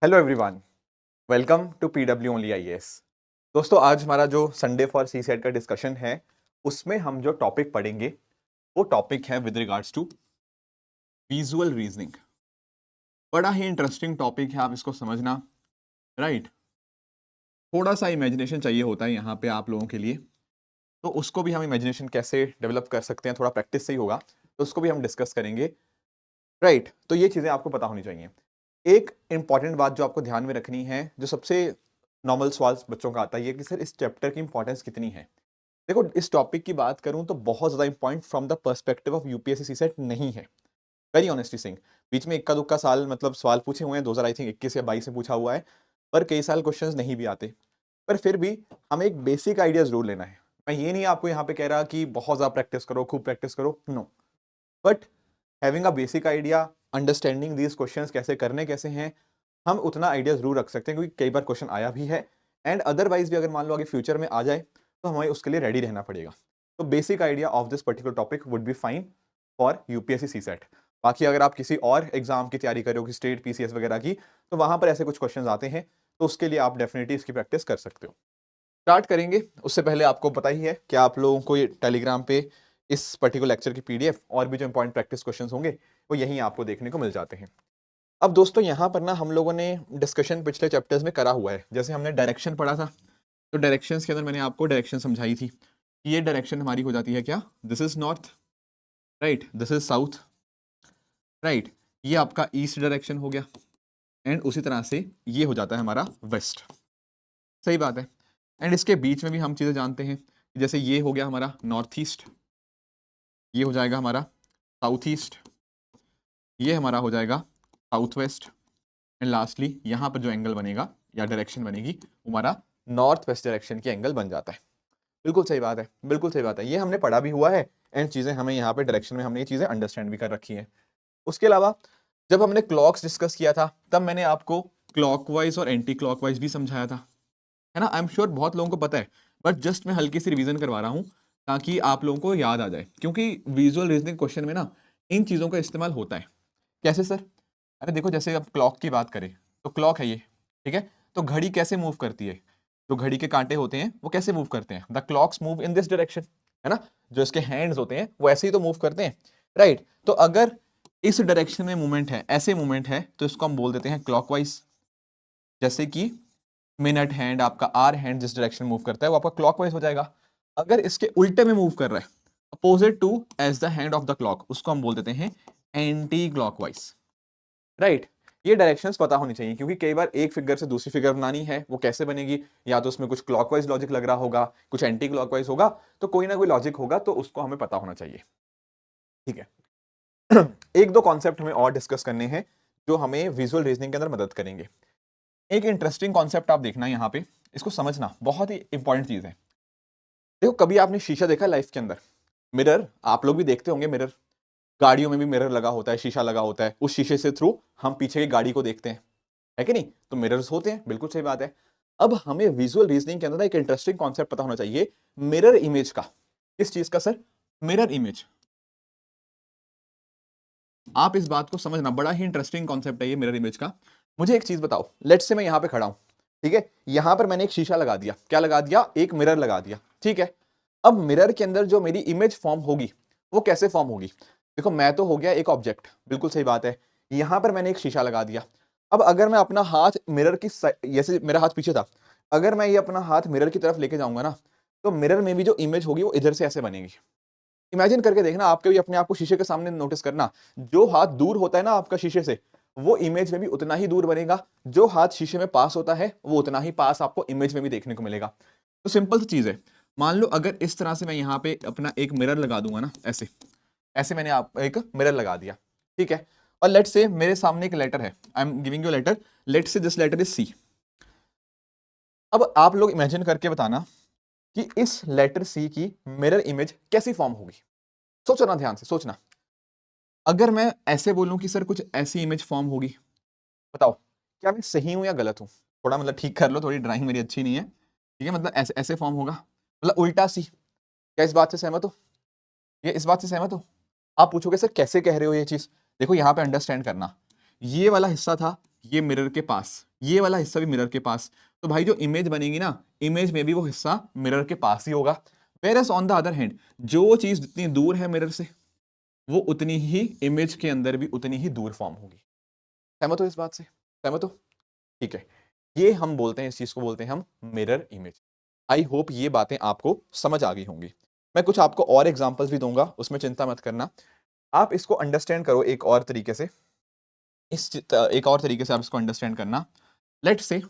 Hello everyone, welcome to PW only IAS. दोस्तों, आज हमारा जो संडे फॉर सी सेट का डिस्कशन है, उसमें हम जो टॉपिक पढ़ेंगे वो टॉपिक है with regards to visual reasoning. बड़ा ही इंटरेस्टिंग टॉपिक है, आप इसको समझना। राइट, थोड़ा सा इमेजिनेशन चाहिए होता है यहाँ पे आप लोगों के लिए, तो उसको भी हम इमेजिनेशन कैसे डेवलप कर सकते हैं, थोड़ा प्रैक्टिस से ही होगा, तो उसको भी हम डिस्कस करेंगे। राइट, तो ये चीज़ें आपको पता होनी चाहिए। एक इंपॉर्टेंट बात जो आपको ध्यान में रखनी है, जो सबसे नॉर्मल सवाल बच्चों का आता है, ये कि सर इस चैप्टर की इंपॉर्टेंस कितनी है। देखो, इस टॉपिक की बात करूं तो बहुत ज्यादा important from the perspective of UPSC CSAT नहीं है। वेरी ऑनेस्टली सिंह, बीच में इक्का दुक्का साल मतलब सवाल पूछे हुए हैं, 2000 आई थिंक 21 या 22 में पूछा हुआ है, पर कई साल क्वेश्चंस नहीं भी आते। पर फिर भी हमें एक बेसिक आइडिया जरूर लेना है। मैं ये नहीं आपको यहाँ पे कह रहा कि बहुत ज्यादा प्रैक्टिस करो, खूब प्रैक्टिस करो, no. But having a basic idea, understanding these questions कैसे करने कैसे हैं, हम उतना आइडिया जरूर रख सकते हैं, क्योंकि कई बार क्वेश्चन आया भी है। एंड अदरवाइज भी अगर मान लो आगे फ्यूचर में आ जाए तो हमें उसके लिए रेडी रहना पड़ेगा। तो basic idea of this particular topic would be fine for UPSC CSAT. बाकी अगर आप किसी और एग्जाम की तैयारी करोगे, स्टेट पीसीएस वगैरह की, तो वहां पर ऐसे कुछ क्वेश्चन आते हैं, तो उसके लिए आप डेफिनेटली इसकी प्रैक्टिस कर सकते हो। स्टार्ट करेंगे उससे पहले आपको पता ही है कि आप लोगों को ये टेलीग्राम पे इस पर्टिकुलर लेक्चर की पीडीएफ और भी जो इंपॉर्टेंट प्रैक्टिस क्वेश्चंस होंगे वो यहीं आपको देखने को मिल जाते हैं। अब दोस्तों, यहाँ पर ना हम लोगों ने डिस्कशन पिछले चैप्टर्स में करा हुआ है। जैसे हमने डायरेक्शन पढ़ा था, तो डायरेक्शंस के अंदर मैंने आपको डायरेक्शन समझाई थी कि ये डायरेक्शन हमारी हो जाती है क्या, this is north, right, this is south, right, ये आपका ईस्ट डायरेक्शन हो गया, एंड उसी तरह से ये हो जाता है हमारा वेस्ट। सही बात है। एंड इसके बीच में भी हम चीजें जानते हैं, जैसे ये हो गया हमारा नॉर्थ ईस्ट, ये हो जाएगा हमारा साउथ ईस्ट, ये हमारा हो जाएगा साउथ वेस्ट, एंड लास्टली यहाँ पर जो एंगल बनेगा या डायरेक्शन बनेगी वो हमारा नॉर्थ वेस्ट डायरेक्शन की एंगल बन जाता है। बिल्कुल सही बात है, बिल्कुल सही बात है, ये हमने पढ़ा भी हुआ है। एंड चीजें हमें यहाँ पे डायरेक्शन में हमने ये चीजें अंडरस्टैंड भी कर रखी है। उसके अलावा जब हमने क्लॉक्स डिस्कस किया था, तब मैंने आपको क्लॉकवाइज और एंटी क्लॉकवाइज भी समझाया था, है ना। आई एम श्योर बहुत लोगों को पता है, बट जस्ट मैं हल्की सी रिवीजन करवा रहा हूँ ताकि आप लोगों को याद आ जाए, क्योंकि विजुअल रीजनिंग क्वेश्चन में ना इन चीजों का इस्तेमाल होता है। कैसे सर? अरे देखो, जैसे अब क्लॉक की बात करें तो क्लॉक है ये, ठीक है, तो घड़ी कैसे मूव करती है, जो घड़ी के कांटे होते हैं वो कैसे मूव करते हैं, the clocks move in this direction, है ना। जो इसके हैंड्स होते हैं वो ऐसे ही तो मूव करते हैं, राइट। तो अगर इस डायरेक्शन में मूवमेंट है, ऐसे मूवमेंट है, तो इसको हम बोल देते हैं क्लॉकवाइज। जैसे कि मिनट हैंड, आपका आर हैंड जिस डायरेक्शन मूव करता है वो आपका क्लॉकवाइज हो जाएगा। अगर इसके उल्टे में मूव कर रहा है, opposite to as the hand of the clock, उसको हम बोल देते हैं एंटी क्लॉकवाइज, राइट। ये डायरेक्शंस पता होनी चाहिए, क्योंकि कई बार एक फिगर से दूसरी फिगर बनानी है, वो कैसे बनेगी, या तो उसमें कुछ क्लॉकवाइज लॉजिक लग रहा होगा, कुछ एंटी क्लॉकवाइज होगा, तो कोई ना कोई लॉजिक होगा, तो उसको हमें पता होना चाहिए, ठीक है। एक दो कॉन्सेप्ट हमें और डिस्कस करने हैं जो हमें विजुअल रीजनिंग के अंदर मदद करेंगे। एक इंटरेस्टिंग कॉन्सेप्ट आप देखना यहाँ पे, इसको समझना, बहुत ही इंपॉर्टेंट चीज है। देखो, कभी आपने शीशा देखा लाइफ के अंदर? मिरर आप लोग भी देखते होंगे, मिरर गाड़ियों में भी मिरर लगा होता है, शीशा लगा होता है, उस शीशे से थ्रू हम पीछे की गाड़ी को देखते हैं, है कि नहीं। तो मिरर्स होते हैं, बिल्कुल सही बात है। अब हमें विजुअल रीजनिंग के अंदर एक इंटरेस्टिंग कॉन्सेप्ट पता होना चाहिए, मिरर इमेज का। किस चीज का सर? Mirror image. आप इस बात को समझना, बड़ा ही इंटरेस्टिंग कॉन्सेप्ट है ये मिरर इमेज का। मुझे एक चीज बताओ, लेट्स से मैं यहां पे खड़ा हूं, ठीक है, यहां पर मैंने एक शीशा लगा दिया, क्या लगा दिया, एक मिरर लगा दिया, ठीक है। अब मिरर के अंदर जो मेरी इमेज फॉर्म होगी वो कैसे फॉर्म होगी? देखो, मैं तो हो गया एक ऑब्जेक्ट, बिल्कुल सही बात है। यहां पर मैंने एक शीशा लगा दिया। अब अगर मैं अपना हाथ मिरर की जैसे मेरा हाथ पीछे था, अगर मैं ये अपना हाथ मिरर की तरफ लेके जाऊंगा ना, तो मिरर में भी जो इमेज होगी वो इधर से ऐसे बनेगी। इमेजिन करके देखना, आपके भी अपने आप को शीशे के सामने नोटिस करना, जो हाथ दूर होता है ना आपका शीशे से, वो इमेज में भी उतना ही दूर बनेगा, जो हाथ शीशे में पास होता है वो उतना ही पास आपको इमेज में भी देखने को मिलेगा। तो सिंपल सी चीज है, मान लो अगर इस तरह से मैं यहाँ पे अपना एक मिरर लगा दूंगा ना, ऐसे ऐसे मैंने आप एक मिरर लगा दिया, ठीक है। और लेट से मेरे सामने एक लेटर है, I am giving you letter, let say this letter is C. अब आप लोग इमेजिन करके बताना कि इस लेटर सी की मिरर इमेज कैसी फॉर्म होगी। सोचना, ध्यान से सोचना। अगर मैं ऐसे बोलूं कि सर कुछ ऐसी इमेज फॉर्म होगी, बताओ क्या मैं सही हूं या गलत हूं? थोड़ा मतलब ठीक कर लो, थोड़ी ड्राइंग मेरी अच्छी नहीं है, ठीक है। मतलब ऐसे ऐसे फॉर्म होगा, मतलब उल्टा सी। क्या इस बात से सहमत हो? ये इस बात से सहमत हो? आप पूछोगे सर कैसे कह रहे हो ये चीज? देखो यहाँ पे अंडरस्टैंड करना, ये वाला हिस्सा था, ये मिरर के पास, ये वाला हिस्सा भी मिरर के पास, तो भाई जो इमेज बनेगी ना, इमेज में भी वो हिस्सा मिरर के पास ही होगा। Whereas on the other hand, जो चीज जितनी दूर है मिरर से, वो उतनी ही इमेज के अंदर भी उतनी ही दूर फॉर्म होगी। सहमत हो इस बात से? सहमत हो? ठीक है, ये हम बोलते हैं, इस चीज को बोलते हैं हम मिरर इमेज। आई होप ये बातें आपको समझ आ गई होंगी। मैं कुछ आपको और एग्जांपल्स भी दूंगा, उसमें चिंता मत करना। आप इसको अंडरस्टैंड करो एक और तरीके से, एक और तरीके से आप इसको अंडरस्टैंड करना। लेट्स से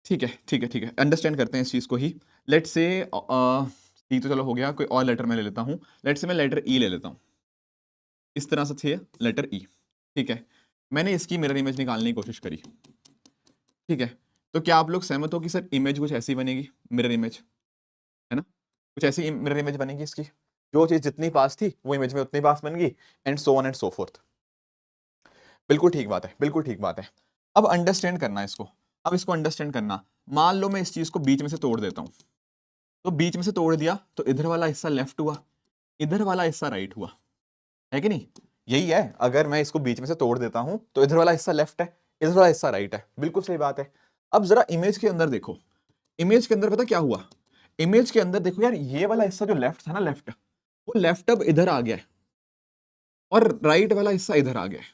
ठीक है, अंडरस्टैंड करते हैं इस चीज को ही। लेट्स से सी तो चलो हो गया, कोई और लेटर मैं ले लेता हूं। लेट्स से मैं लेटर ई ले लेता हूं, इस तरह से थे लेटर ई। ठीक है, मैंने इसकी मिरर इमेज निकालने की कोशिश करी। ठीक है, तो क्या आप लोग सहमत हो कि सर इमेज कुछ ऐसी बनेगी, मिरर इमेज, है ना? कुछ ऐसी मिरर इमेज बनेगी इसकी, जो चीज जितनी पास थी वो इमेज में उतनी पास बन गई, and so on and so fourth. बिल्कुल ठीक बात है, बिल्कुल ठीक बात है। अब अंडरस्टैंड करना इसको, अब इसको अंडरस्टैंड करना। मान लो मैं इस चीज को बीच में से तोड़ देता हूं, तो बीच में से तोड़ दिया तो इधर वाला हिस्सा लेफ्ट हुआ, इधर वाला हिस्सा राइट हुआ, है कि नहीं? यही है, अगर मैं इसको बीच में से तोड़ देता हूं तो इधर वाला हिस्सा लेफ्ट है, इधर वाला हिस्सा राइट है। बिल्कुल सही बात है। अब जरा इमेज के अंदर देखो, इमेज के अंदर पता क्या हुआ? इमेज के अंदर देखो यार, ये वाला हिस्सा जो लेफ्ट था ना, लेफ्ट, वो लेफ्ट अब इधर आ गया है, और राइट वाला हिस्सा इधर आ गया है।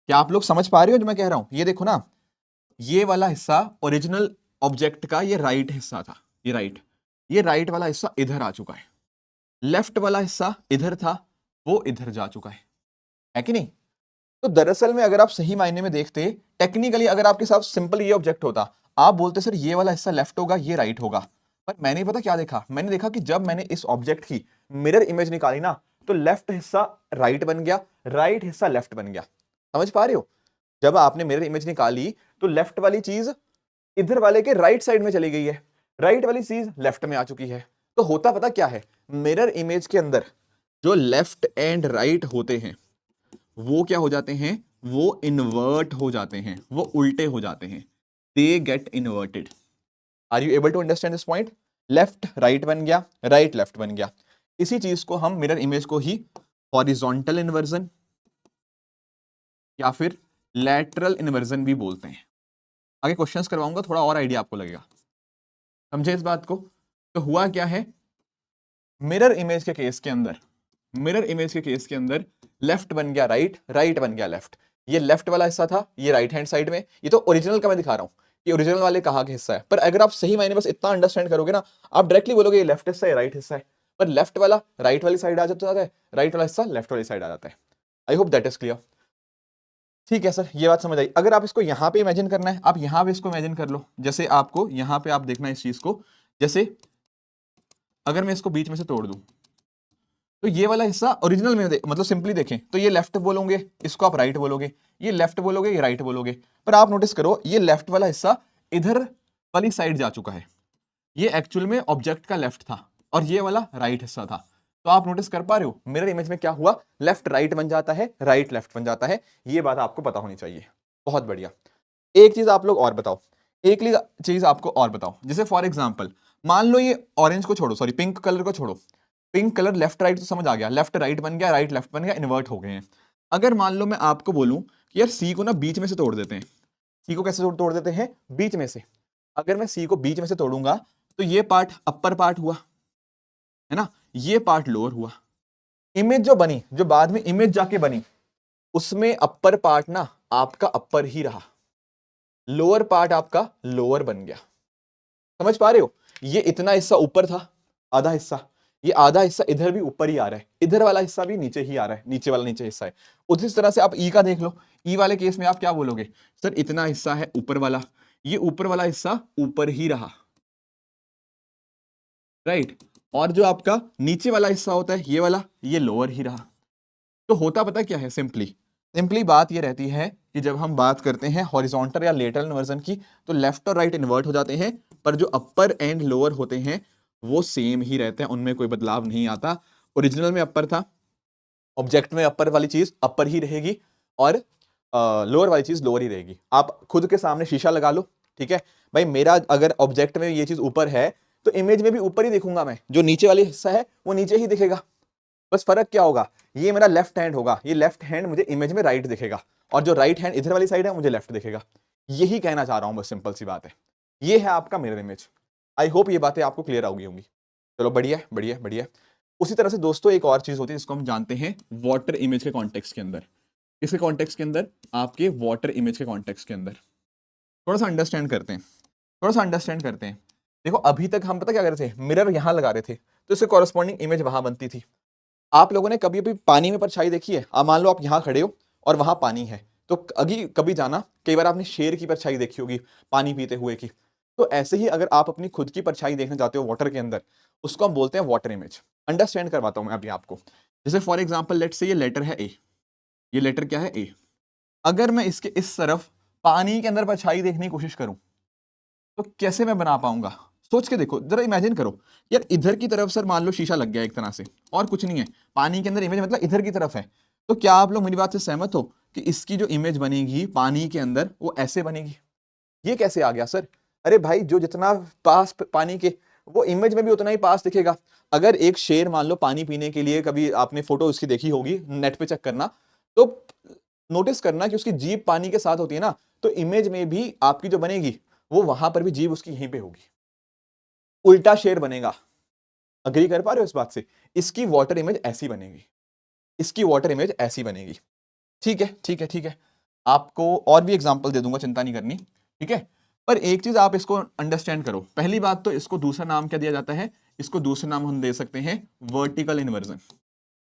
क्या आप लोग समझ पा रहे हो जो मैं कह रहा हूं? ये देखो ना, ये वाला हिस्सा ओरिजिनल ऑब्जेक्ट का ये राइट हिस्सा था, ये राइट वाला हिस्सा इधर आ चुका है, लेफ्ट वाला हिस्सा इधर था, वो इधर जा चुका है कि नहीं? तो दरअसल में अगर आप सही मायने में देखते, टेक्निकली अगर आपके साथ सिंपल ये ऑब्जेक्ट होता, आप बोलते सर ये वाला हिस्सा लेफ्ट होगा, ये राइट होगा। पर मैंने पता क्या देखा, मैंने देखा कि जब मैंने इस ऑब्जेक्ट की मिरर इमेज निकाली ना, तो लेफ्ट हिस्सा राइट बन गया, राइट हिस्सा लेफ्ट बन गया। समझ पा रहे हो? जब आपने मिरर इमेज निकाली तो लेफ्ट वाली चीज इधर वाले के राइट साइड में चली गई है, राइट वाली चीज लेफ्ट में आ चुकी है। तो होता पता क्या है, मिरर इमेज के अंदर जो लेफ्ट एंड राइट होते हैं वो क्या हो जाते हैं, वो इन्वर्ट हो जाते हैं, वो उल्टे हो जाते हैं, they get inverted. Are you able to understand this point? Left right बन गया, राइट लेफ्ट बन गया। इसी चीज को हम मिरर इमेज को ही हॉरिजॉन्टल इन्वर्जन या फिर लैटरल इन्वर्जन भी बोलते हैं। आगे क्वेश्चंस करवाऊंगा, थोड़ा और आइडिया आपको लगेगा। समझे इस बात को? तो हुआ क्या है, मिरर इमेज के केस के अंदर, मिरर इमेज के केस के अंदर लेफ्ट बन गया राइट, राइट बन गया लेफ्ट। ये लेफ्ट वाला हिस्सा था, ये राइट हैंड साइड में। ये तो ओरिजिनल का मैं दिखा रहा हूं कि ओरिजिनल वाले कहाँ का हिस्सा है, पर अगर आप सही मायने बस इतना अंडरस्टैंड करोगे ना, आप डायरेक्टली बोलोगे ये लेफ्ट हिस्सा है, राइट हिस्सा है। पर लेफ्ट वाला राइट वाली साइड आ जाता है, राइट वाला हिस्सा लेफ्ट वाली साइड आ जाता है। आई होप दैट इज क्लियर। ठीक है सर, ये बात समझ आई। अगर आप इसको यहाँ पे इमेजिन करना है, आप यहाँ पे इसको इमेजिन कर लो। जैसे आपको यहाँ पे आप देखना है इस चीज को, जैसे अगर मैं इसको बीच में से तोड़ दूं, तो ये वाला हिस्सा ओरिजिनल में मतलब सिंपली देखें तो ये लेफ्ट बोलोगे, इसको आप राइट बोलोगे, ये लेफ्ट बोलोगे, ये राइट बोलोगे। पर आप नोटिस करो, ये लेफ्ट वाला हिस्सा इधर वाली साइड जा चुका है, ये एक्चुअल में ऑब्जेक्ट का लेफ्ट था और ये वाला राइट हिस्सा था। तो आप नोटिस कर पा रहे हो मिरर इमेज में क्या हुआ, लेफ्ट राइट बन जाता है, राइट लेफ्ट बन जाता है। ये बात आपको पता होनी चाहिए। बहुत बढ़िया। एक चीज आप लोग और बताओ, एक चीज आपको और बताओ, जैसे फॉर एग्जाम्पल मान लो ये ऑरेंज को छोड़ो, सॉरी पिंक कलर को छोड़ो, पिंक कलर लेफ्ट राइट तो समझ आ गया, लेफ्ट राइट बन गया, राइट लेफ्ट बन गया, इन्वर्ट हो गए हैं। अगर मान लो मैं आपको बोलूं कि यार सी को ना बीच में से तोड़ देते हैं, सी को कैसे तोड़ देते हैं, बीच में से। अगर मैं सी को बीच में से तोड़ूंगा तो ये पार्ट अपर पार्ट हुआ, है ना, ये पार्ट लोअर हुआ। इमेज जो बनी, जो बाद में इमेज जाके बनी, उसमें अपर पार्ट ना आपका अपर ही रहा, लोअर पार्ट आपका लोअर बन गया। समझ पा रहे हो? ये इतना हिस्सा ऊपर था, आधा हिस्सा, ये आधा हिस्सा इधर भी ऊपर ही आ रहा है, इधर वाला हिस्सा भी नीचे ही आ रहा है, नीचे वाला नीचे हिस्सा है। उसी तरह से आप ई का देख लो, ई वाले केस में आप क्या बोलोगे, सर इतना हिस्सा है ऊपर वाला, ये ऊपर वाला हिस्सा ऊपर ही रहा, राइट, और जो आपका नीचे वाला हिस्सा होता है ये वाला, ये लोअर ही रहा। तो होता पता क्या है, सिंपली बात ये रहती है कि जब हम बात करते हैं हॉरिजॉन्टल या लेटरल इन्वर्जन की, तो लेफ्ट और राइट इन्वर्ट हो जाते हैं, पर जो अपर एंड लोअर होते हैं वो सेम ही रहते हैं, उनमें कोई बदलाव नहीं आता। ओरिजिनल में अपर था, ऑब्जेक्ट में अपर वाली चीज अपर ही रहेगी और लोअर वाली चीज लोअर ही रहेगी। आप खुद के सामने शीशा लगा लो, ठीक है भाई, मेरा अगर ऑब्जेक्ट में ये चीज ऊपर है तो इमेज में भी ऊपर ही देखूंगा मैं, जो नीचे वाली हिस्सा है वो नीचे ही दिखेगा। बस फर्क क्या होगा, ये मेरा लेफ्ट हैंड होगा, ये लेफ्ट हैंड मुझे इमेज में राइट दिखेगा, और जो राइट हैंड इधर वाली साइड है मुझे लेफ्ट दिखेगा। यही कहना चाह रहा हूं, बस सिंपल सी बात है। ये है आपका मिरर इमेज। आई होप ये बातें आपको क्लियर हो गई होंगी। चलो बढ़िया बढ़िया बढ़िया। उसी तरह से दोस्तों एक और चीज होती है जिसको हम जानते हैं वाटर इमेज के कॉन्टेक्स्ट के अंदर। किसके कॉन्टेक्स्ट के अंदर? आपके वाटर इमेज के कॉन्टेक्स्ट के अंदर। थोड़ा सा अंडरस्टैंड करते हैं, थोड़ा सा अंडरस्टैंड करते हैं। देखो अभी तक हम पता क्या कर रहे थे, मिरर यहां लगा रहे थे तो इससे कॉरेस्पॉन्डिंग इमेज वहां बनती थी। आप लोगों ने कभी भी पानी में परछाई देखी है? आप मान लो आप यहां खड़े हो और वहां पानी है, तो अभी कभी जाना, कई बार आपने शेर की परछाई देखी होगी पानी पीते हुए की। तो ऐसे ही अगर आप अपनी खुद की परछाई देखना चाहते हो वाटर के अंदर, उसको हम बोलते हैं वाटर इमेज। अंडरस्टैंड करवाता हूं मैं अभी आपको। जैसे फॉर एग्जाम्पल लेट से ये लेटर है ए, ये लेटर क्या है? ए। अगर मैं इसके इस तरफ पानी के अंदर परछाई देखने की कोशिश करूं तो कैसे मैं बना पाऊंगा? सोच के देखो, जरा इमेजिन करो। यार इधर की तरफ सर मान लो शीशा लग गया एक तरह से, और कुछ नहीं है, पानी के अंदर इमेज मतलब इधर की तरफ है। तो क्या आप लोग मेरी बात से सहमत हो कि इसकी जो इमेज बनेगी पानी के अंदर वो ऐसे बनेगी? ये कैसे आ गया सर? अरे भाई जो जितना पास पानी के, वो इमेज में भी उतना ही पास दिखेगा। अगर एक शेर मान लो पानी पीने के लिए, कभी आपने फोटो उसकी देखी होगी, नेट पे चेक करना, तो नोटिस करना कि उसकी जीभ पानी के साथ होती है ना, तो इमेज में भी आपकी जो बनेगी वो वहां पर भी जीभ उसकी यहीं पे होगी, उल्टा शेर बनेगा। अग्री कर पा रहे हो इस बात से? इसकी वाटर इमेज ऐसी बनेगी, इसकी वाटर इमेज ऐसी बनेगी। ठीक है ठीक है ठीक है, आपको और भी एग्जांपल दे दूंगा, चिंता नहीं करनी, ठीक है। पर एक चीज आप इसको अंडरस्टैंड करो। पहली बात तो इसको दूसरा नाम क्या दिया जाता है? इसको दूसरा नाम हम दे सकते हैं वर्टिकल इन्वर्जन।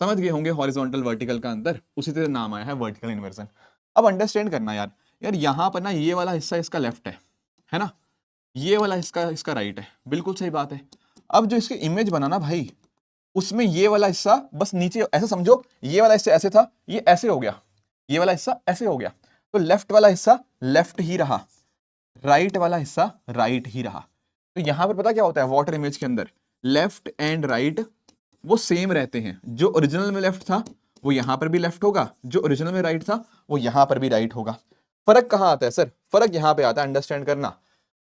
समझ गए होंगे हॉरिजॉन्टल वर्टिकल का अंतर, उसी तरह नाम आया है वर्टिकल इन्वर्जन। अब अंडरस्टैंड करना यार, यार यहां पर ना ये वाला हिस्सा इसका लेफ्ट है ना, ये वाला इसका इसका राइट है, बिल्कुल सही बात है। अब जो इसकी इमेज बना ना भाई, उसमें ये वाला हिस्सा बस नीचे, ऐसा समझो ये वाला हिस्सा ऐसे था, ये ऐसे हो गया, ये वाला हिस्सा ऐसे हो गया, तो लेफ्ट वाला हिस्सा लेफ्ट ही रहा, राइट वाला हिस्सा राइट ही रहा। तो यहां पर पता क्या होता है वाटर इमेज के अंदर? लेफ्ट एंड राइट वो सेम रहते हैं। जो ओरिजिनल में लेफ्ट था वो यहां पर भी लेफ्ट होगा, जो ओरिजिनल में राइट था वो यहां पर भी राइट होगा। फर्क कहां आता है सर? फर्क यहां पे आता है, अंडरस्टैंड करना।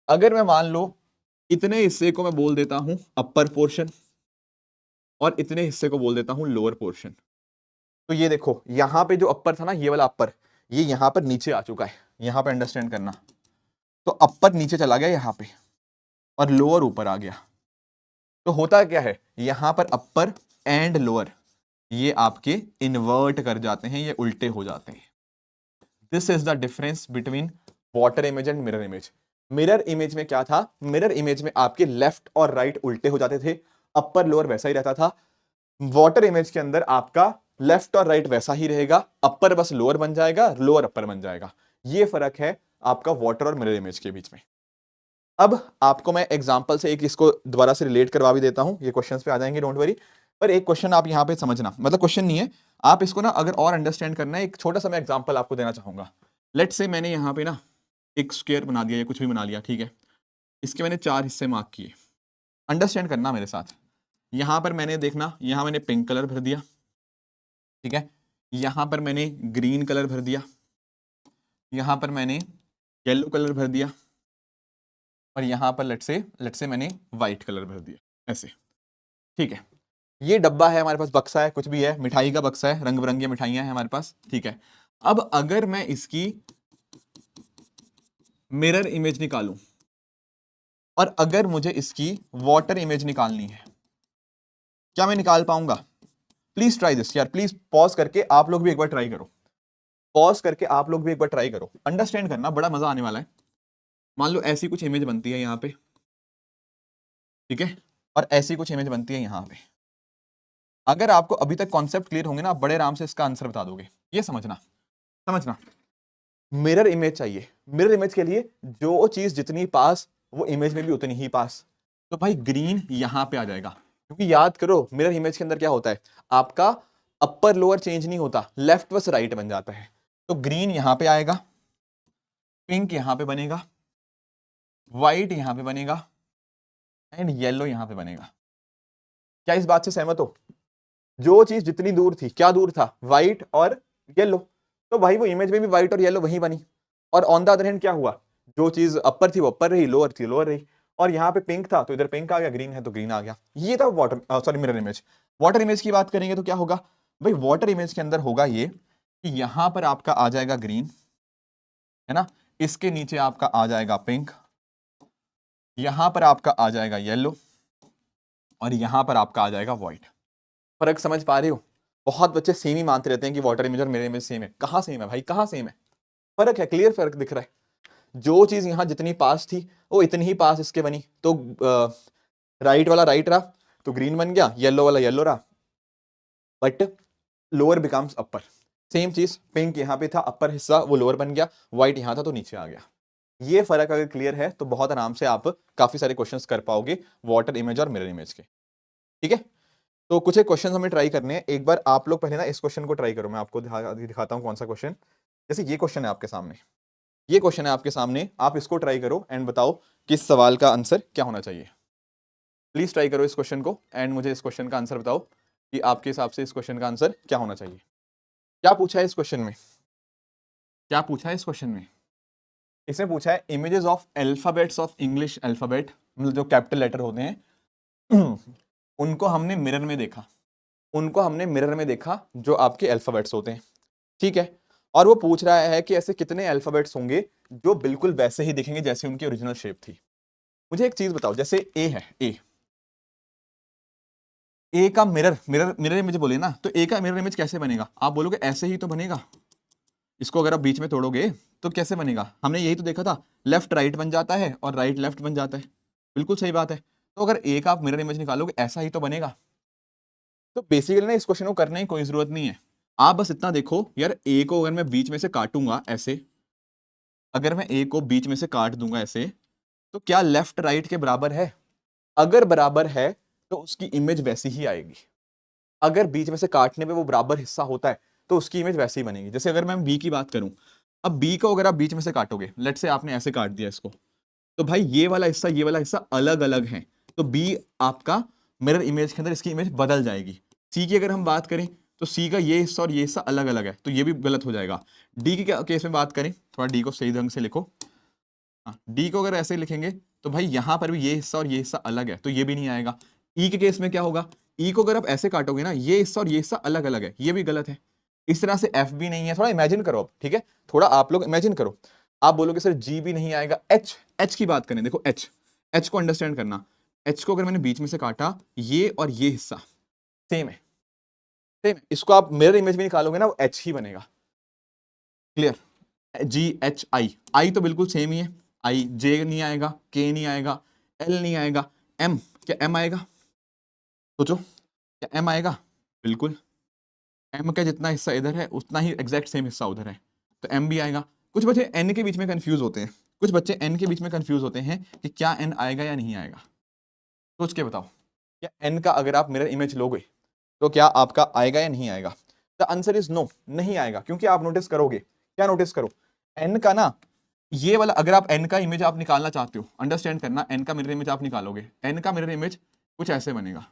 अगर मैं मान लो इतने हिस्से को मैं बोल देता हूं अपर पोर्शन, और इतने हिस्से को बोल देता हूं लोअर पोर्शन, तो ये देखो यहां पे जो अपर था ना, ये वाला अपर, ये यहां पर नीचे आ चुका है, यहां पे अंडरस्टैंड करना। तो अपर नीचे चला गया यहां पे, और लोअर ऊपर आ गया। तो होता क्या है, यहां पर अपर एंड लोअर ये आपके इन्वर्ट कर जाते हैं, ये उल्टे हो जाते हैं। This is the difference between water image and mirror image. Mirror image में क्या था? मिरर इमेज में आपके लेफ्ट और राइट उल्टे हो जाते थे, अपर लोअर वैसा ही रहता था। वाटर इमेज के अंदर आपका लेफ्ट और राइट वैसा ही रहेगा, अपर बस लोअर बन जाएगा, लोअर अपर बन जाएगा। ये फर्क है आपका वाटर और मिरर इमेज के बीच में। अब आपको मैं एग्जांपल से एक इसको दोबारा से रिलेट करवा भी देता हूं, ये क्वेश्चंस पे आ जाएंगे, डोंट वरी। पर एक क्वेश्चन आप यहां पे समझना, मतलब क्वेश्चन नहीं है, आप इसको ना अगर और अंडरस्टैंड करना है, एक छोटा सा मैं एग्जांपल आपको देना चाहूंगा। लेट से मैंने यहाँ पे ना एक स्क्वायर बना दिया या कुछ भी बना लिया, ठीक है, इसके मैंने 4 हिस्से मार्क किए। अंडरस्टैंड करना मेरे साथ। यहां पर मैंने देखना, यहां मैंने पिंक कलर भर दिया, ठीक है, यहां पर मैंने ग्रीन कलर भर दिया, यहां पर मैंने येलो कलर भर दिया, और यहां पर लेट से मैंने व्हाइट कलर भर दिया, ऐसे। ठीक है, ये डब्बा है हमारे पास, बक्सा है, कुछ भी है, मिठाई का बक्सा है, रंग बिरंगी मिठाइयां हैं हमारे पास, ठीक है। अब अगर मैं इसकी मिरर इमेज निकालूं और अगर मुझे इसकी वाटर इमेज निकालनी है, क्या मैं निकाल पाऊंगा? प्लीज ट्राई दिस यार, प्लीज पॉज करके आप लोग भी एक बार ट्राई करो, पॉज करके आप लोग भी एक बार ट्राई करो, अंडरस्टैंड करना, बड़ा मजा आने वाला है। मान लो ऐसी कुछ इमेज बनती है यहां पे, ठीक है, और ऐसी कुछ इमेज बनती है यहां पे। अगर आपको अभी तक कॉन्सेप्ट क्लियर होंगे ना, आप बड़े आराम से इसका आंसर बता दोगे। ये समझना, समझना, मिरर इमेज चाहिए। मिरर इमेज के लिए जो चीज जितनी पास, वो इमेज में भी उतनी ही पास। तो भाई ग्रीन यहां पे आ जाएगा, क्योंकि याद करो मिरर इमेज के अंदर क्या होता है, आपका अपर लोअर चेंज नहीं होता, लेफ्ट वर्स राइट बन जाता है। तो ग्रीन यहां पे आएगा, पिंक यहां पे बनेगा, व्हाइट यहां पे बनेगा, एंड येलो यहां पे बनेगा। क्या इस बात से सहमत हो? जो चीज जितनी दूर थी, क्या दूर था, व्हाइट और येलो, तो भाई वो इमेज में भी व्हाइट और येलो वही बनी। और ऑन द अदर हैंड क्या हुआ, जो चीज अपर थी वो अपर रही, लोअर थी लोअर रही, और यहाँ पे पिंक था तो इधर पिंक आ गया, ग्रीन है तो ग्रीन आ गया। ये था water sorry mirror image. Water image की बात करेंगे तो क्या होगा भाई, वाटर इमेज के अंदर होगा ये कि यहां पर आपका आ जाएगा ग्रीन, है ना, इसके नीचे आपका आ जाएगा पिंक, यहां पर आपका आ जाएगा येलो, और यहां पर आपका आ जाएगा व्हाइट। फर्क समझ पा रहे हो? बहुत बच्चे सेम ही मानते रहते हैं कि वाटर इमेज और मिरर इमेज सेम है। कहां सेम है भाई, कहां सेम है? फर्क है, क्लियर फर्क दिख रहा है। जो चीज यहां जितनी पास थी वो इतनी ही पास इसके बनी, तो राइट वाला राइट रहा तो ग्रीन बन गया, येलो वाला येलो रहा, but lower becomes upper. Same चीज, पिंक यहां पे था अपर हिस्सा, वो लोअर बन गया, व्हाइट यहां था तो नीचे आ गया। ये फर्क अगर क्लियर है तो बहुत आराम से आप काफी सारे क्वेश्चंस कर पाओगे वाटर इमेज और मिरर इमेज के। ठीक है, तो कुछ एक क्वेश्चन हमें ट्राई करने हैं। एक बार आप लोग पहले ना इस क्वेश्चन को ट्राई करो, मैं आपको दिखाता हूं कौन सा क्वेश्चन। जैसे ये क्वेश्चन है आपके सामने, ये क्वेश्चन है आपके सामने, आप इसको ट्राई करो एंड बताओ कि इस सवाल का आंसर क्या होना चाहिए। प्लीज ट्राई करो इस क्वेश्चन को एंड मुझे इस क्वेश्चन का आंसर बताओ कि आपके हिसाब से इस क्वेश्चन का आंसर क्या होना चाहिए। क्या पूछा है इस क्वेश्चन में, क्या पूछा है इस क्वेश्चन में? इसमें पूछा है images of alphabets of English alphabet, मतलब जो कैपिटल लेटर होते हैं उनको हमने मिरर में देखा, उनको हमने मिरर में देखा जो आपके अल्फाबेट्स होते हैं। ठीक है, और वो पूछ रहा है कि ऐसे कितने अल्फाबेट्स होंगे जो बिल्कुल वैसे ही दिखेंगे जैसे उनकी ओरिजिनल शेप थी। मुझे एक चीज बताओ, जैसे ए है, ए का मिरर मिरर मिरर इमेज बोले ना, तो ए का मिरर इमेज कैसे बनेगा? आप बोलोगे ऐसे ही तो बनेगा, इसको अगर आप बीच में तोड़ोगे तो कैसे बनेगा? हमने यही तो देखा था, लेफ्ट राइट बन जाता है और राइट लेफ्ट बन जाता है। बिल्कुल सही बात है, तो अगर ए का आप मिरर इमेज निकालोगे ऐसा ही तो बनेगा। तो बेसिकली ना इस क्वेश्चन को करने की कोई जरूरत नहीं है, आप बस इतना देखो यार, ए को अगर मैं बीच में से काटूंगा ऐसे, अगर मैं ए को बीच में से काट दूंगा ऐसे, तो क्या लेफ्ट राइट के बराबर है? अगर बराबर है तो उसकी इमेज वैसी ही आएगी। अगर बीच में से काटने पे वो बराबर हिस्सा होता है तो उसकी इमेज वैसे ही बनेगी। जैसे अगर मैं बी की बात करूं, अब बी को अगर आप बीच में से काटोगे, लेट से आपने ऐसे काट दिया इसको, तो भाई ये वाला हिस्सा ये वाला हिस्सा अलग अलग है, तो बी आपका मिरर इमेज के अंदर इसकी इमेज बदल जाएगी। सी की अगर हम बात करें तो सी का ये हिस्सा और ये हिस्सा अलग अलग है, तो ये भी गलत हो जाएगा। डी की केस में बात करें, थोड़ा डी को सही ढंग से लिखो, हाँ, डी को अगर ऐसे लिखेंगे तो भाई यहां पर भी ये हिस्सा और ये हिस्सा अलग है, तो ये भी नहीं आएगा। ई के केस में क्या होगा, ई को अगर आप ऐसे काटोगे ना, ये हिस्सा और ये हिस्सा अलग अलग है, ये भी गलत है। इस तरह से एफ भी नहीं है, थोड़ा इमेजिन करो अब, ठीक है, थोड़ा आप लोग इमेजिन करो। आप बोलोगे सर जी भी नहीं आएगा। एच, एच की बात करें, देखो एच, एच को अंडरस्टैंड करना, एच को अगर मैंने बीच में से काटा, ये और ये हिस्सा सेम है, सेम है, इसको आप मिरर इमेज में निकालोगे ना वो एच ही बनेगा। क्लियर? जी एच आई, आई तो बिल्कुल सेम ही है, आई जे नहीं आएगा, के नहीं आएगा, एल नहीं आएगा, एम, क्या एम आएगा? सोचो, क्या एम आएगा? बिल्कुल, एम का जितना हिस्सा इधर है उतना ही एग्जैक्ट सेम हिस्सा उधर है, तो एम भी आएगा। कुछ बच्चे एन के बीच में कंफ्यूज होते हैं, कुछ बच्चे एन के बीच में कंफ्यूज होते हैं कि क्या एन आएगा या नहीं आएगा। सोच के बताओ, क्या एन का अगर आप मिरर इमेज लोगे तो क्या आपका आएगा या नहीं आएगा? द आंसर इज नो, नहीं आएगा, क्योंकि आप नोटिस करोगे, क्या नोटिस करो, एन का ना ये वाला, अगर आप एन का इमेज आप निकालना चाहते हो, अंडरस्टैंड करना, एन का मिरर इमेज आप निकालोगे, एन का मिरर इमेज कुछ ऐसे बनेगा,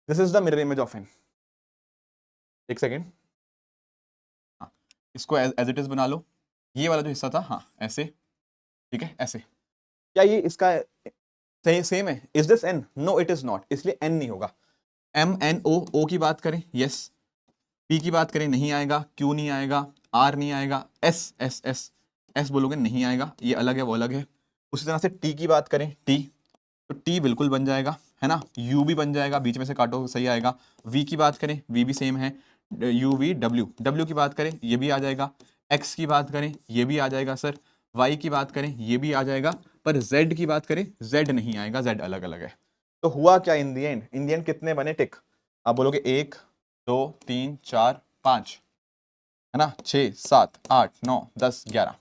this is the mirror image of N. एक सेकेंड, हाँ, इसको एज इट इज बना लो, ये वाला जो हिस्सा था, हाँ ऐसे, ठीक है ऐसे। क्या ये इसका सेम है? Is this N? No it is not, इसलिए एन नहीं होगा। एम एन ओ, ओ की बात करें यस, पी की बात करें नहीं आएगा, क्यू नहीं आएगा, आर नहीं आएगा, एस एस एस एस बोलोगे नहीं आएगा, ये अलग है वो अलग है। उसी तरह से टी की बात करें, टी, तो टी बिल्कुल बन जाएगा, है ना, यू भी बन जाएगा, बीच में से काटो तो सही आएगा। वी की बात करें, वी भी सेम है, यू वी डब्ल्यू, डब्ल्यू की बात करें ये भी आ जाएगा, एक्स की बात करें ये भी आ जाएगा सर, वाई की बात करें ये भी आ जाएगा, पर जेड की बात करें जेड नहीं आएगा, जेड अलग अलग है। तो हुआ क्या इन दी एंड, इन दी एंड कितने बने टिक? आप बोलोगे 1 2 3 4 5, है ना, 6 7 8 9 10 11,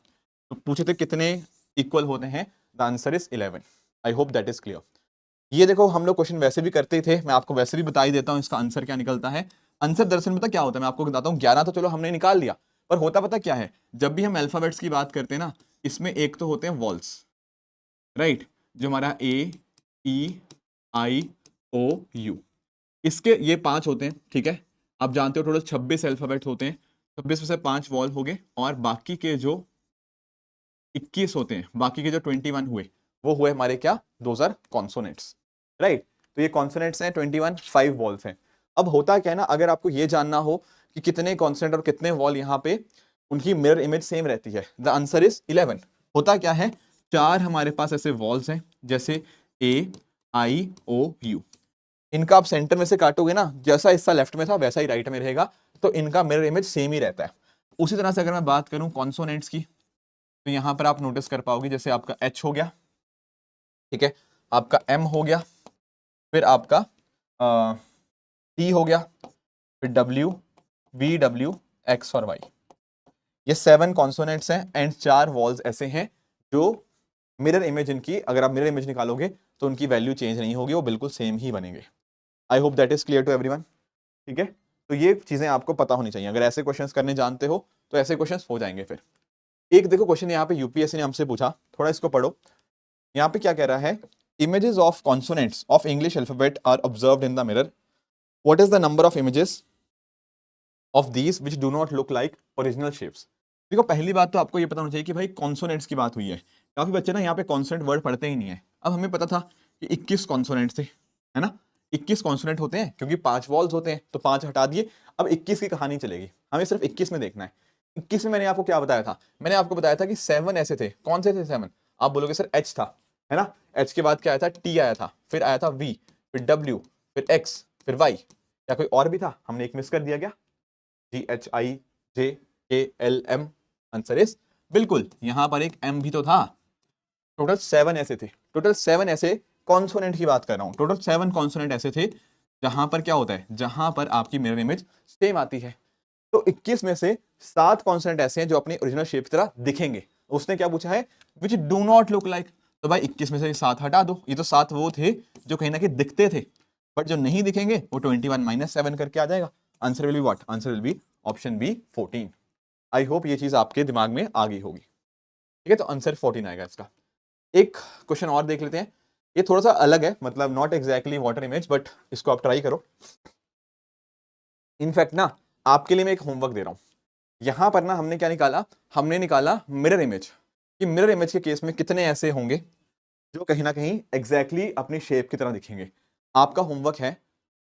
तो पूछे थे कितने इक्वल होते हैं? The answer is 11। I hope that is clear. ये देखो हम लोग क्वेश्चन वैसे भी करते थे, मैं आपको वैसे भी बता ही देता हूं इसका आंसर क्या निकलता है। आंसर दरअसल में पता क्या होता है, मैं आपको बताता हूँ, 11 तो चलो हमने निकाल लिया, पर होता पता क्या है, जब भी हम अल्फाबेट्स की बात करते हैं ना, इसमें एक तो होते हैं वॉल्स, राइट, जो हमारा ए ई आई ओ यू, इसके ये 5 होते हैं, ठीक है, आप जानते हो टोटल 26 अल्फाबेट होते हैं, 26 में से 5 वॉल हो गए, और बाकी के जो 21 होते हैं, बाकी के जो 21 हुए, वो हुए हमारे क्या, दोज आर कॉन्सोनेंट्स, राइट। तो ये कॉन्सोनेंट्स हैं 21, 5 वॉल्स हैं। अब होता क्या है ना, अगर आपको ये जानना हो कि कितने कॉन्सोनेंट और कितने वॉल यहाँ पे उनकी मिरर इमेज सेम रहती है, द आंसर इज 11। होता क्या है, 4 हमारे पास ऐसे वॉल्स हैं जैसे AIOU, इनका आप सेंटर में से काटोगे ना, जैसा हिस्सा लेफ्ट में था वैसा ही राइट में रहेगा, तो इनका मिरर इमेज सेम ही रहता है। उसी तरह से अगर मैं बात करूं कॉन्सोनेंट्स की, तो यहां पर आप नोटिस कर पाओगे जैसे आपका H हो गया, ठीक है, आपका M हो गया, फिर आपका T हो गया, फिर W, V, W, X और Y। ये 7 कॉन्सोनेंट्स हैं एंड 4 वॉल्स ऐसे हैं जो मिरर इमेज इनकी, अगर आप मिरर इमेज निकालोगे तो उनकी वैल्यू चेंज नहीं होगी, वो बिल्कुल सेम ही बनेंगे। I hope that is clear to everyone. ठीक है, तो ये चीजें आपको पता होनी चाहिए, अगर ऐसे क्वेश्चंस करने जानते हो तो ऐसे क्वेश्चंस हो जाएंगे। फिर एक देखो क्वेश्चन यहाँ पे यूपीएससी ने हमसे पूछा, थोड़ा इसको पढ़ो। यहाँ पे क्या कह रहा है, images of consonants of English alphabet are observed in the mirror, what is the number of images of these which do not look like original shapes. देखो पहली बात तो आपको ये पता होना चाहिए कि भाई कॉन्सोनेंट्स की बात हुई है, काफी बच्चे ना यहाँ पे कॉन्सोनेंट वर्ड पढ़ते ही नहीं है। अब हमें पता था कि 21 कॉन्सोनेंट थे, है ना, 21 कॉन्सोनेंट होते हैं क्योंकि 5 वॉल्स होते हैं, तो 5 हटा दिए, अब 21 की कहानी चलेगी, हमें सिर्फ 21 में देखना है। 21 में मैंने आपको क्या बताया था, मैंने आपको बताया था कि 7 ऐसे थे, कौन से थे 7, आप बोलोगे सर H था, है ना, H के बाद क्या आया था, T आया था, फिर आया था V, फिर W, फिर X, फिर Y, या कोई और भी था, हमने एक मिस कर दिया क्या, GHIJKLM, आंसर इज बिल्कुल यहां पर एक M भी तो था। टोटल 7 ऐसे थे, टोटल 7 ऐसे कॉन्सोनेंट की बात कर रहा हूं, टोटल 7 कॉन्सोनेंट ऐसे थे जहां पर क्या होता है, जहां पर आपकी मिरर इमेज सेम आती है। तो 21 में से 7 कॉन्सोनेंट ऐसे हैं जो अपनी ओरिजिनल शेप की तरह दिखेंगे। उसने क्या पूछा है, विच डू नॉट लुक लाइक, तो भाई 21 में से 7 हटा दो, ये तो 7 वो थे जो कहीं ना कहीं दिखते थे, बट जो नहीं दिखेंगे वो 21 - 7 करके आ जाएगा। Answer will be what, answer will be option B 14। I hope ये चीज आपके दिमाग में आ गई होगी। ठीक है, तो आंसर 14 आएगा इसका। एक क्वेश्चन और देख लेते हैं, ये थोड़ा सा अलग है, मतलब not exactly water image, but इसको आप ट्राई करो। इनफैक्ट ना आपके लिए मैं एक होमवर्क दे रहा हूं, यहां पर ना हमने क्या निकाला, हमने निकाला मिरर इमेज, कि मिरर इमेज के केस में कितने ऐसे होंगे जो कहीं ना कहीं एग्जैक्टली अपनी शेप की तरह दिखेंगे। आपका होमवर्क है,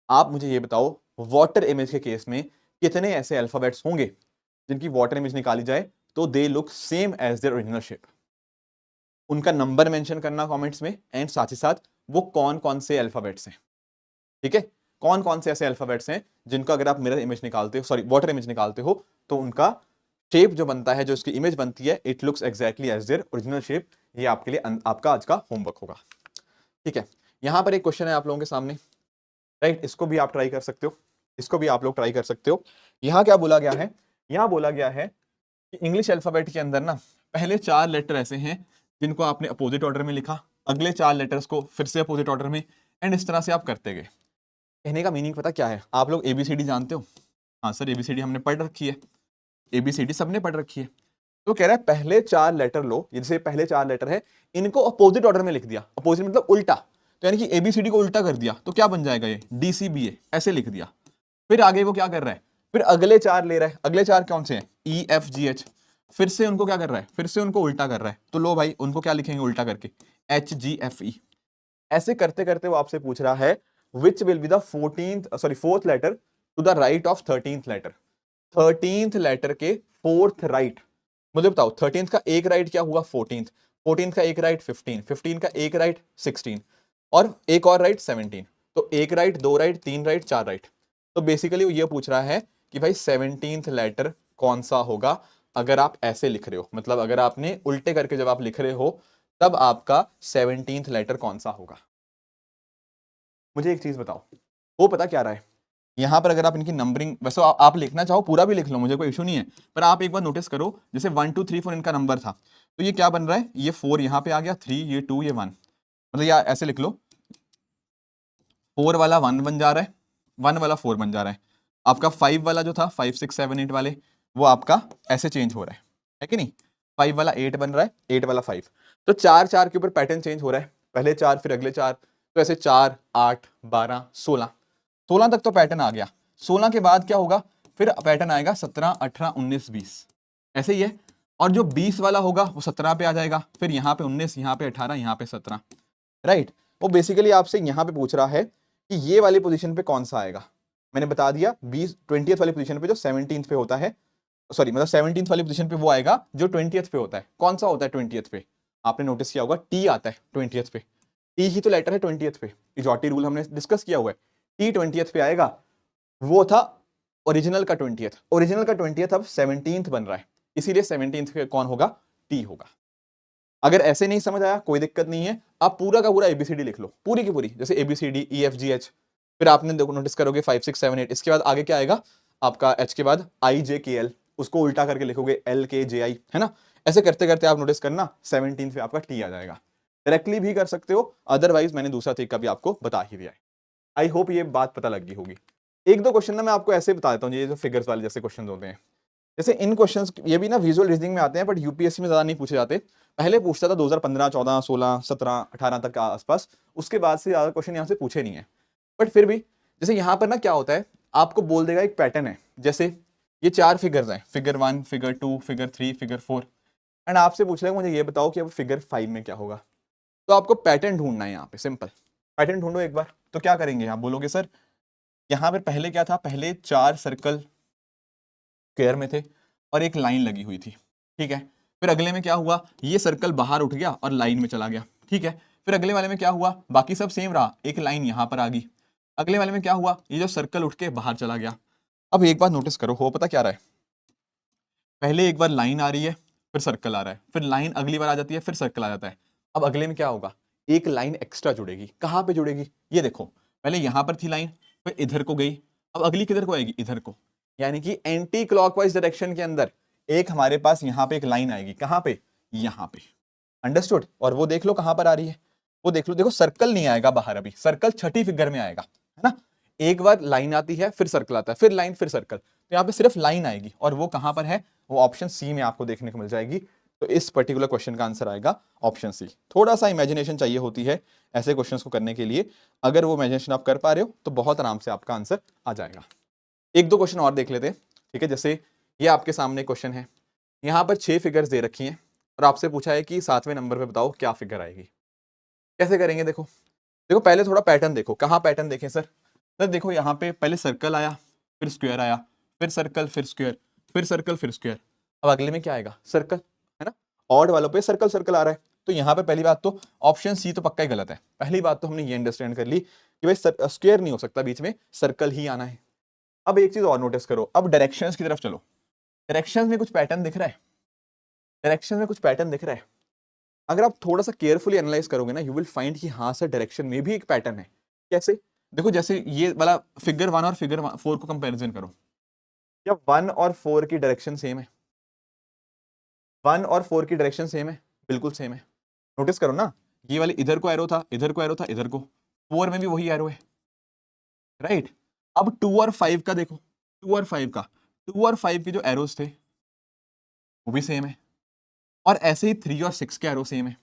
आप मुझे ये बताओ वाटर इमेज के केस में कितने ऐसे अल्फाबेट्स होंगे जिनकी वाटर इमेज निकाली जाए तो they look same as their original shape. उनका नंबर मेंशन करना कमेंट्स में, एंड साथ ही साथ वो कौन कौन से अल्फाबेट्स हैं। ठीक है, कौन कौन से ऐसे अल्फाबेट्स हैं जिनका अगर आप मिरर इमेज निकालते हो, सॉरी वाटर इमेज निकालते हो, तो उनका शेप जो बनता है, जो उसकी इमेज बनती है, it looks exactly as their original shape. ये आपके लिए आपका आज का होमवर्क होगा। ठीक है, यहां पर एक क्वेश्चन है आप लोगों के सामने, राइट, इसको भी आप ट्राई कर सकते हो, इसको भी आप लोग ट्राई कर सकते हो। यहां क्या बोला गया है, यहां बोला गया है कि इंग्लिश अल्फाबेट के अंदर ना पहले 4 लेटर ऐसे हैं जिनको आपने अपोजिट ऑर्डर में लिखा, अगले 4 लेटर्स को फिर से अपोजिट ऑर्डर में, एंड इस तरह से आप करते गए। कहने का मीनिंग पता क्या है, आप लोग ABCD जानते हो, हाँ सर ABCD हमने पढ़ रखी है, ABCD सबने पढ़ रखी है। तो कह रहा है पहले 4 लेटर लो, जैसे पहले 4 लेटर है इनको अपोजिट ऑर्डर में लिख दिया, अपोजिट मतलब उल्टा, तो यानी कि ABCD को उल्टा कर दिया, तो क्या बन जाएगा ये DCBA, ऐसे लिख दिया। फिर आगे वो क्या कर रहा है, फिर अगले 4 ले रहा है, अगले 4 कौन से हैं, EFGH, फिर से उनको क्या कर रहा है, फिर से उनको उल्टा कर रहा है, तो लो भाई उनको क्या लिखेंगे उल्टा करके, HGFE। ऐसे करते करते वो आपसे पूछ रहा है which will be the 4th letter to the right of 13th letter, 13th letter के 4th राइट। मुझे बताओ 13th का एक राइट क्या हुआ 14th, 14th का एक राइट 15, 15 का एक राइट 16, और एक और राइट 17, तो एक राइट, दो राइट, तीन राइट, चार राइट। तो बेसिकली वो ये पूछ रहा है कि भाई 17th लेटर कौन सा होगा अगर आप ऐसे लिख रहे हो, मतलब अगर आपने उल्टे करके जब आप लिख रहे हो तब आपका 17th लेटर कौन सा होगा। मुझे एक चीज बताओ, वो पता क्या रहा है, यहां पर अगर आप इनकी नंबरिंग, वैसे आप लिखना चाहो पूरा भी लिख लो, मुझे कोई इशू नहीं है, पर आप एक बार नोटिस करो, जैसे 1 2 3 4 इनका नंबर था, तो ये क्या बन रहा है, ये 4 यहां पे आ गया, 3 ये 2 ये 1, मतलब या ऐसे लिख लो, 4 वाला 1 बन जा रहा है, 1 वाला 4 बन जा रहा है, आपका 5 वाला जो था 5 6 7 8 वाले वो आपका ऐसे चेंज हो रहा है कि नहीं, 5 वाला 8 बन रहा है, 8 वाला 5, तो 4 4 के ऊपर पैटर्न चेंज हो रहा है, पहले 4 फिर अगले 4, तो ऐसे 4 8 12 16, 16 तक तो पैटर्न आ गया, 16 के बाद क्या होगा, फिर पैटर्न आएगा 17 18 19 20, ऐसे ही है, और जो 20 वाला होगा वो 17 पे आ जाएगा, फिर यहाँ पे 19, यहाँ पे 18, यहाँ पे 17, राइट। वो बेसिकली आपसे यहाँ पे पूछ रहा है कि ये वाली पोजीशन पे कौन सा आएगा। मैंने बता दिया 20 वाली पोजीशन पे जो 17th पे होता है, सॉरी मतलब 17th वाली पोजीशन पे वो आएगा जो 20th पे होता है। कौन सा होता है 20th पे? आपने नोटिस किया होगा टी आता है 20th पे, टी ही तो लेटर है 20th पे। इजॉटी रूल हमने डिस्कस किया हुआ है, टी 20th पे आएगा। वो था ओरिजिनल का 20th, ओरिजिनल का 20th अब 17th बन रहा है, इसीलिए 17th पे कौन होगा? टी होगा। अगर ऐसे नहीं समझ आया कोई दिक्कत नहीं है, आप पूरा का पूरा एबीसीडी लिख लो, पूरी की पूरी, जैसे A B C D E F G H, फिर आपने देखो नोटिस करोगे 5 6 7 8, इसके बाद आगे क्या आएगा आपका एच के बाद आई जे के एल, उसको उल्टा करके लिखोगे एल के जे आई, है ना। ऐसे करते करते आप नोटिस करना 17 पे आपका टी आ जाएगा। डायरेक्टली भी कर सकते हो, अदरवाइज मैंने दूसरा तरीका भी आपको बता ही दिया है। आई होप ये बात पता लग गई होगी। एक दो क्वेश्चन ना मैं आपको ऐसे बता देता हूँ, ये जो फिगर्स वाले जैसे क्वेश्चन होते हैं, जैसे इन क्वेश्चंस ये भी ना विजुअल रीजनिंग में आते हैं, बट यूपीएससी में ज्यादा नहीं पूछे जाते। पहले पूछता था 2015 14 16 17 18 तक के आसपास, उसके बाद से ज्यादा क्वेश्चन यहाँ से पूछे नहीं है। बट फिर भी जैसे यहाँ पर ना क्या होता है, आपको बोल देगा एक पैटर्न है, जैसे ये 4 फिगर्स हैं, figure 1 figure 2 figure 3 figure 4, and आपसे पूछ लेगा मुझे ये बताओ कि अब फिगर 5 में क्या होगा। तो आपको पैटर्न ढूंढना है यहाँ पे, सिंपल पैटर्न ढूंढो एक बार। तो क्या करेंगे, आप बोलोगे सर यहाँ पर पहले क्या था, पहले 4 सर्कल स्क्वायर में थे और एक लाइन लगी हुई थी, ठीक है। फिर अगले में क्या हुआ, ये सर्कल बाहर उठ गया और लाइन में चला गया, ठीक है। फिर अगले वाले में क्या हुआ, बाकी सब सेम रहा, एक लाइन यहां पर आ गई। अगले वाले में क्या हुआ, ये जो सर्कल उठ के बाहर चला गया। अब एक बात नोटिस करो, हो पता क्या रहा है, पहले एक बार लाइन आ रही है, फिर सर्कल आ रहा है, फिर लाइन अगली बार आ जाती है, फिर सर्कल आ जाता है। अब अगले में क्या होगा, एक लाइन एक्स्ट्रा जुड़ेगी। कहां पे जुड़ेगी, ये देखो, पहले यहां पर थी लाइन, फिर इधर को गई, अब अगली किधर को आएगी, इधर को। यानी कि एंटी क्लॉकवाइज डायरेक्शन के अंदर एक हमारे पास यहां पे एक लाइन आएगी, कहां पे, यहां पे। अंडरस्टूड। और वो देख लो कहां पर आ रही है, वो देख लो, देखो सर्कल नहीं आएगा बाहर, अभी सर्कल छठी फिगर में आएगा, है ना। एक बार लाइन आती है, फिर सर्कल आता है, फिर लाइन, फिर सर्कल, तो यहाँ पे सिर्फ लाइन आएगी, और वो कहां पर है, वो ऑप्शन सी में आपको देखने को मिल जाएगी। तो इस पर्टिकुलर क्वेश्चन का आंसर आएगा ऑप्शन सी। थोड़ा सा इमेजिनेशन चाहिए होती है ऐसे क्वेश्चंस को करने के लिए, अगर वो इमेजिनेशन आप कर पा रहे हो तो बहुत आराम से आपका आंसर आ जाएगा। एक दो क्वेश्चन और देख लेते हैं, ठीक है। जैसे ये आपके सामने क्वेश्चन है, यहाँ पर 6 फिगर्स दे रखी हैं और आपसे पूछा है कि 7वें नंबर पे बताओ क्या फिगर आएगी। कैसे करेंगे, देखो देखो पहले थोड़ा पैटर्न देखो, कहाँ पैटर्न देखें सर, सर देखो यहाँ पे पहले सर्कल आया, फिर स्क्वायर आया, फिर सर्कल, फिर स्क्वायर, फिर सर्कल, फिर स्क्वायर। अब अगले में क्या आएगा, सर्कल, है ना। ऑड वालों पे सर्कल सर्कल आ रहा है, तो यहाँ पे पहली बात तो ऑप्शन सी तो पक्का ही गलत है। पहली बात तो हमने ये अंडरस्टैंड कर ली कि भाई स्क्वायर नहीं हो सकता, बीच में सर्कल ही आना है। अब एक चीज और नोटिस करो, अब डायरेक्शंस की तरफ चलो। डायरेक्शंस में कुछ पैटर्न दिख रहा है, डायरेक्शन में कुछ पैटर्न दिख रहा है। अगर आप थोड़ा सा केयरफुली एनालाइज करोगे ना, यू विल फाइंड कि हाँ सर डायरेक्शन में भी एक पैटर्न है। कैसे, देखो जैसे ये वाला फिगर 1 और फिगर 4 को कंपैरिजन करो, क्या 1 और 4 की डायरेक्शन सेम है, 1 और 4 की डायरेक्शन सेम है, बिल्कुल सेम है। नोटिस करो ना, ये वाले इधर को एरो था, इधर को एरो था, इधर को, 4 में भी वही एरो है, राइट। अब 2 और 5 का देखो, 2 और 5 का, 2 और 5 के जो एरोस थे वो भी सेम है, और ऐसे ही 3 और 6 के एरो सेम है।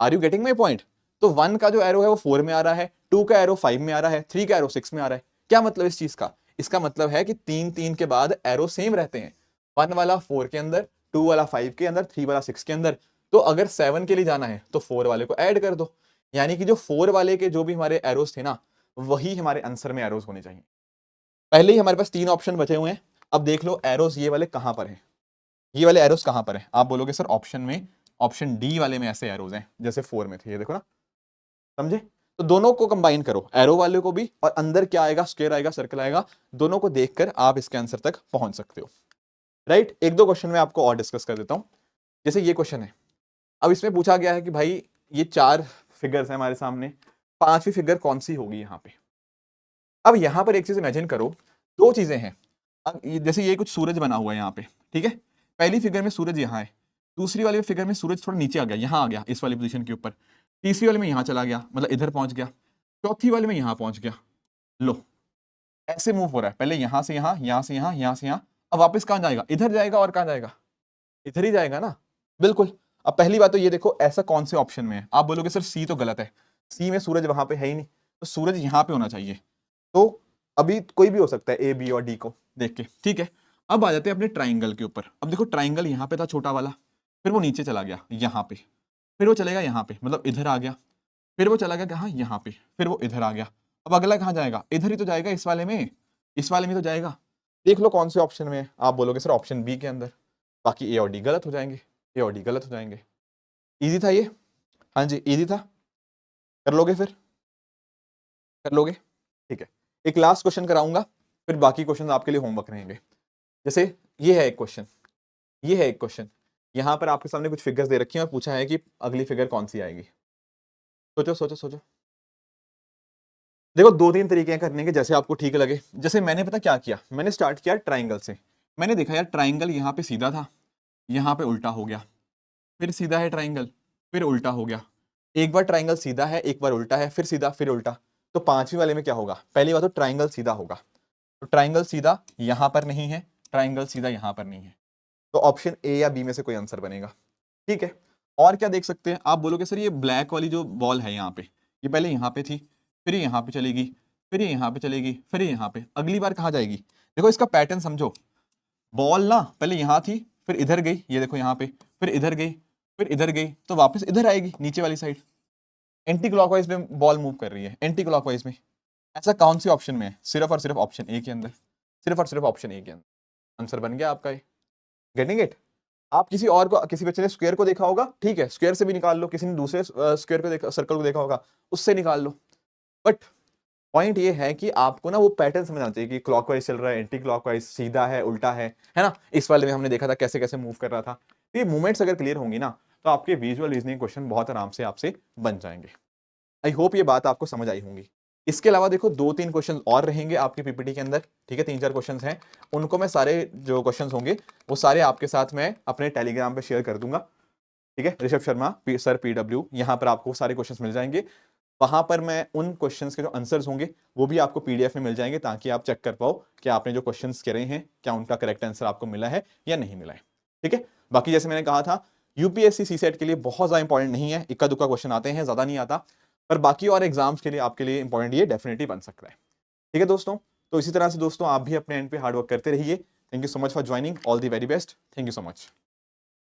Are you getting my point. तो 1 का जो एरो है वो 4 में आ रहा है, 2 का एरो 5 में आ रहा है, 3 का एरो 6 में आ रहा है। क्या मतलब इस चीज का, इसका मतलब है कि 3 के बाद एरो सेम रहते हैं, 1 वाला 4 के अंदर, 2 वाला 5 के अंदर, 3 वाला 6 के अंदर। तो अगर 7 के लिए जाना है तो 4 वाले को ऐड कर दो, यानी कि जो 4 वाले के जो भी हमारे एरोस थे ना, वही हमारे आंसर में एरोस होने चाहिए। पहले ही हमारे पास 3 ऑप्शन बचे हुए हैं। अब देख लो एरोस ये वाले कहां पर हैं, ये वाले एरोस कहां पर है। आप बोलोगे सर ऑप्शन में, ऑप्शन डी वाले में ऐसे एरोस हैं जैसे 4 में थे, ये देखो ना, समझे। तो दोनों को कंबाइन करो, एरो वाले को भी, और अंदर क्या आएगा, स्क्वायर आएगा, सर्कल आएगा, दोनों को देखकर आप इसके आंसर तक पहुंच सकते हो, राइट। एक दो क्वेश्चन में आपको और डिस्कस कर देता हूं। जैसे ये क्वेश्चन है, अब इसमें पूछा गया है कि भाई ये 4 फिगर्स हैं हमारे सामने, 5वीं फिगर कौन सी होगी यहाँ पे। अब यहां पर एक चीज इमेजिन करो, दो चीजें हैं। अब जैसे ये कुछ सूरज बना हुआ है यहाँ पे, ठीक है। पहली फिगर में सूरज यहाँ है, दूसरी वाली फिगर में सूरज थोड़ा नीचे आ गया, यहाँ आ गया इस वाली पोजीशन के ऊपर, तीसरी वाले में यहाँ चला गया, मतलब इधर पहुंच गया, चौथी वाले में यहाँ पहुंच गया। लो ऐसे मूव हो रहा है, पहले यहाँ से यहाँ, यहाँ से यहाँ, यहाँ से यहाँ, अब वापस कहाँ जाएगा, इधर जाएगा, और कहाँ जाएगा, इधर ही जाएगा ना, बिल्कुल। अब पहली बात तो ये देखो ऐसा कौन से ऑप्शन में है, आप बोलोगे सर सी तो गलत है, सी में सूरज वहां पे है ही नहीं, तो सूरज यहाँ पे होना चाहिए। तो अभी कोई भी हो सकता है ए बी और डी को देख के, ठीक है। अब आ जाते हैं अपने ट्राइंगल के ऊपर। अब देखो ट्राइंगल यहाँ पे था छोटा वाला, फिर वो नीचे चला गया यहाँ पे, फिर वो चलेगा यहाँ पे, मतलब इधर आ गया, फिर वो चला गया कहाँ, यहाँ पे, फिर वो इधर आ गया। अब अगला कहाँ जाएगा, इधर ही तो जाएगा, इस वाले में, इस वाले में तो जाएगा। देख लो कौन से ऑप्शन में है, आप बोलोगे सर ऑप्शन बी के अंदर, बाकी ए और डी गलत हो जाएंगे, ए और डी गलत हो जाएंगे। इजी था ये, हाँ जी इजी था, कर लोगे फिर, कर लोगे, ठीक है। एक लास्ट क्वेश्चन कराऊंगा, फिर बाकी क्वेश्चन आपके लिए होमवर्क रहेंगे। जैसे ये है एक क्वेश्चन, ये है एक क्वेश्चन, यहां पर आपके सामने कुछ फिगर्स दे रखी हैं और पूछा है कि अगली फिगर कौन सी आएगी। सोचो सोचो सोचो। देखो दो तीन तरीके हैं करने के, जैसे आपको ठीक लगे। जैसे मैंने पता क्या किया, मैंने स्टार्ट किया ट्राइंगल से। मैंने देखा यार ट्राइंगल यहाँ पे सीधा था, यहाँ पे उल्टा हो गया, फिर सीधा है ट्राइंगल, फिर उल्टा हो गया, एक बार ट्राइंगल सीधा है, एक बार उल्टा है, फिर सीधा, फिर उल्टा। तो पांचवी वाले में क्या होगा, पहली बात तो ट्राइंगल सीधा होगा, तो ट्राइंगल सीधा यहां पर नहीं है, ट्राइंगल सीधा यहां पर नहीं है, तो ऑप्शन ए या बी में से कोई आंसर बनेगा, ठीक है। और क्या देख सकते हैं, आप बोलोगे सर ये ब्लैक वाली जो बॉल है यहाँ पे, ये पहले यहाँ पे थी, फिर ये यहाँ पे चलेगी, फिर ये यहाँ पे चलेगी, फिर ये यहाँ पे, अगली बार कहाँ जाएगी। देखो इसका पैटर्न समझो, बॉल ना पहले यहाँ थी, फिर इधर गई, ये देखो यहाँ पे, फिर इधर गई, फिर इधर गई, तो वापस इधर आएगी नीचे वाली साइड। एंटी क्लॉकवाइज में बॉल मूव कर रही है, एंटी क्लॉकवाइज में। ऐसा कौन सी ऑप्शन में है, सिर्फ और सिर्फ ऑप्शन ए के अंदर, सिर्फ और सिर्फ ऑप्शन ए के अंदर। आंसर बन गया आपका ये, गेटिंग इट। आप किसी और को, किसी बच्चे ने स्क्वायर को देखा होगा, ठीक है, स्क्वायर से भी निकाल लो, किसी ने दूसरे स्क्वायर को देखा, सर्कल को देखा होगा, उससे निकाल लो। बट पॉइंट ये है कि आपको ना वो पैटर्न समझ आना चाहिए कि क्लॉकवाइज चल रहा है, एंटी क्लॉकवाइज, सीधा है, उल्टा है ना। इस वाले में हमने देखा था कैसे कैसे मूव कर रहा था। तो ये मूवमेंट्स अगर क्लियर होंगी ना, तो आपके विजुअल रीजनिंग क्वेश्चन बहुत आराम से आपसे बन जाएंगे। आई होप ये बात आपको समझ आई होंगी। इसके अलावा देखो दो तीन क्वेश्चन और रहेंगे आपके पीपीटी के अंदर, ठीक है, तीन चार क्वेश्चन हैं, उनको मैं सारे जो क्वेश्चन होंगे वो सारे आपके साथ मैं अपने टेलीग्राम पे शेयर कर दूंगा, ठीक है। ऋषभ शर्मा सर PW, यहाँ पर आपको सारे क्वेश्चंस मिल जाएंगे। वहां पर मैं उन क्वेश्चंस के जो आंसर्स होंगे वो भी आपको PDF में मिल जाएंगे, ताकि आप चेक कर पाओ कि आपने जो क्वेश्चंस करे हैं क्या उनका करेक्ट आंसर आपको मिला है या नहीं मिला है, ठीक है। बाकी जैसे मैंने कहा था, यूपीएससी सीसेट के लिए बहुत ज्यादा इंपॉर्टेंट नहीं है, इक्का दुक्का क्वेश्चन आते हैं, ज्यादा नहीं आता, पर बाकी और एग्जाम्स के लिए आपके लिए इंपॉर्टेंट ये डेफिनेटली बन सकता है, ठीक है दोस्तों। तो इसी तरह से दोस्तों आप भी अपने एंड पे हार्डवर्क करते रहिए। Thank you so much for joining, all the very best, thank you so much.